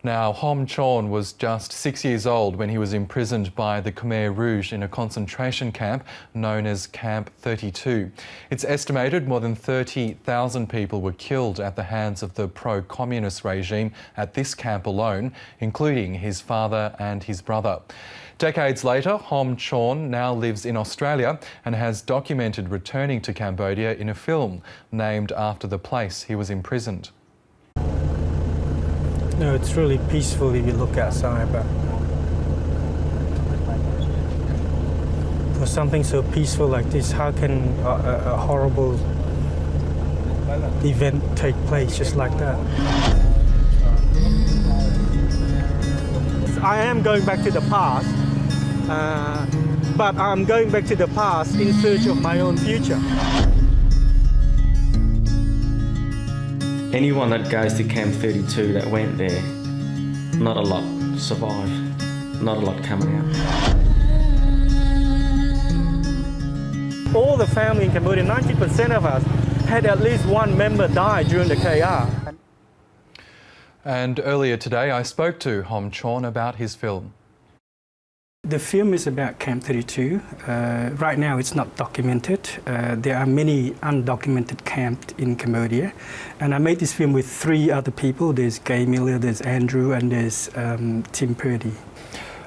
Now, Chhorn was just 6 years old when he was imprisoned by the Khmer Rouge in a concentration camp known as Camp 32. It's estimated more than 30,000 people were killed at the hands of the pro-communist regime at this camp alone, including his father and his brother. Decades later, Chhorn now lives in Australia and has documented returning to Cambodia in a film named after the place he was imprisoned. No, it's really peaceful if you look outside, but for something so peaceful like this, how can a horrible event take place just like that? I am going back to the past, but I'm going back to the past in search of my own future. Anyone that goes to Camp 32 that went there, not a lot survive, not a lot coming out. All the family in Cambodia, 90% of us, had at least one member die during the KR. And earlier today I spoke to Chhorn about his film. The film is about Camp 32. Right now it's not documented. There are many undocumented camps in Cambodia. And I made this film with 3 other people. There's Gay Miller, there's Andrew, and there's Tim Purdy.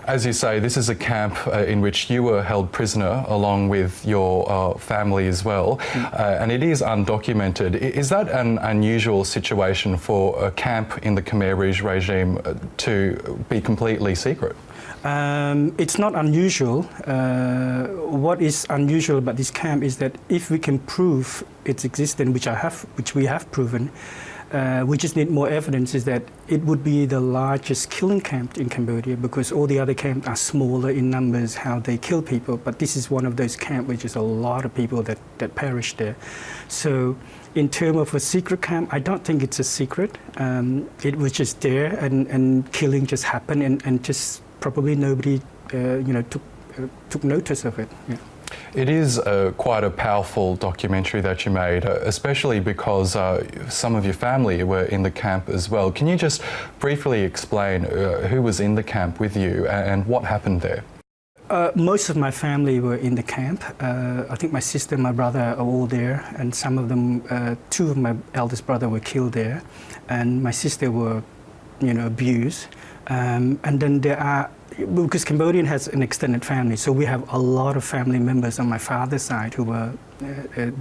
As you say, this is a camp in which you were held prisoner along with your family as well, and it is undocumented. Is that an unusual situation for a camp in the Khmer Rouge regime to be completely secret? It's not unusual. What is unusual about this camp is that if we can prove its existence, which we have proven, we just need more evidence, is that it would be the largest killing camp in Cambodia, because all the other camps are smaller in numbers, how they kill people. But this is one of those camps which is a lot of people that perish there. So in terms of a secret camp, I don't think it's a secret. It was just there, and killing just happened, and just probably nobody took notice of it. Yeah. It is quite a powerful documentary that you made, especially because some of your family were in the camp as well. Can you just briefly explain who was in the camp with you and what happened there? Most of my family were in the camp. I think my sister and my brother are all there, and some of them, 2 of my eldest brother were killed there, and my sister were, abused. And then there are, because Cambodian has an extended family, so we have a lot of family members on my father's side who were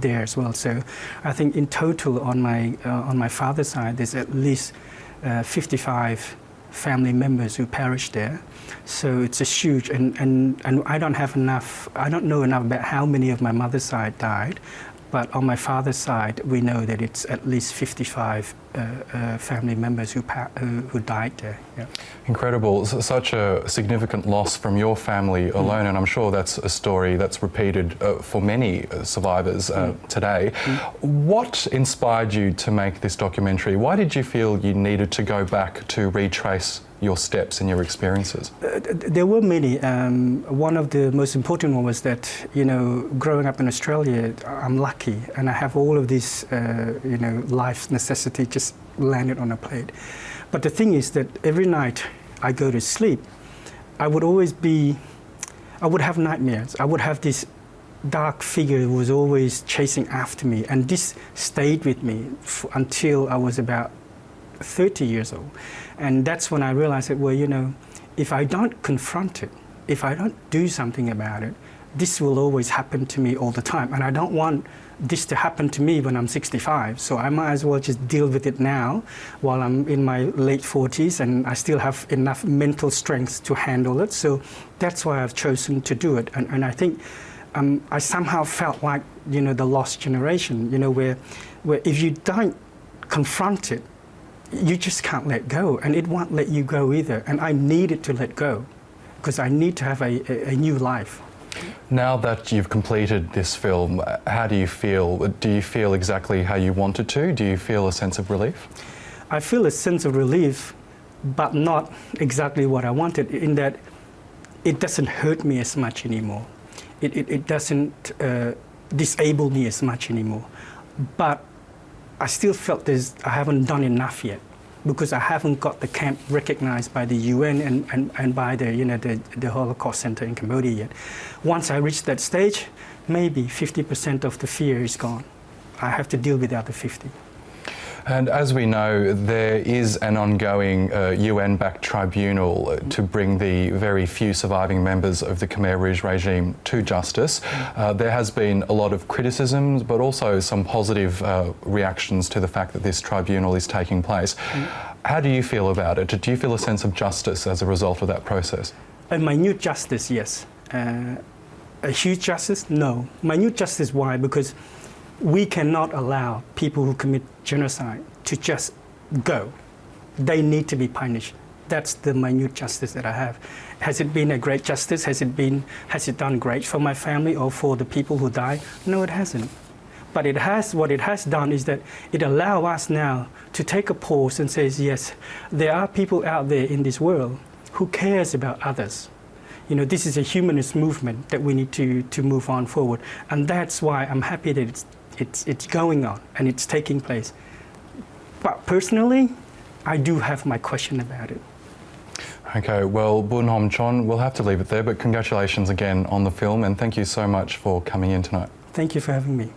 there as well. So I think in total on my father's side, there's at least 55 family members who perished there. So it's a huge, and I don't know enough about how many of my mother's side died. But on my father's side, we know that it's at least 55 family members who died there. Yeah. Incredible. Such a significant loss from your family alone, and I'm sure that's a story that's repeated for many survivors today. What inspired you to make this documentary? Why did you feel you needed to go back to retrace your steps and your experiences? There were many. One of the most important one was that, growing up in Australia, I'm lucky, and I have all of this, life's necessity just landed on a plate. But the thing is that every night I go to sleep, I would have nightmares. I would have this dark figure who was always chasing after me, and this stayed with me until I was about 30 years old. And that's when I realized that, well, if I don't confront it, if I don't do something about it, this will always happen to me all the time. And I don't want this to happen to me when I'm 65. So I might as well just deal with it now while I'm in my late 40s and I still have enough mental strength to handle it. So that's why I've chosen to do it. And I think I somehow felt like, the lost generation, where if you don't confront it, you just can't let go, and it won't let you go either. And I needed to let go because I need to have a new life. Now that you've completed this film, how do you feel? Do you feel exactly how you wanted to? Do you feel a sense of relief? I feel a sense of relief, but not exactly what I wanted, in that it doesn't hurt me as much anymore. It doesn't disable me as much anymore. But I still felt I haven't done enough yet. because I haven't got the camp recognized by the UN and by the, the Holocaust Center in Cambodia yet. Once I reach that stage, maybe 50% of the fear is gone. I have to deal with the other 50. And as we know, there is an ongoing UN-backed tribunal to bring the very few surviving members of the Khmer Rouge regime to justice. There has been a lot of criticisms, but also some positive reactions to the fact that this tribunal is taking place. How do you feel about it? Do you feel a sense of justice as a result of that process? A minute justice, yes. A huge justice, no. Minute justice, why? Because we cannot allow people who commit genocide to just go. They need to be punished. That's the minute justice that I have. Has it been a great justice? Has it done great for my family or for the people who died? No, it hasn't. But what it has done is that it allows us now to take a pause and say, yes, there are people out there in this world who cares about others. This is a humanist movement that we need to move on forward. And that's why I'm happy that it's going on and it's taking place. But personally, I do have my question about it. Okay, well, Bunhom, Chhorn, we'll have to leave it there, but congratulations again on the film and thank you so much for coming in tonight. Thank you for having me.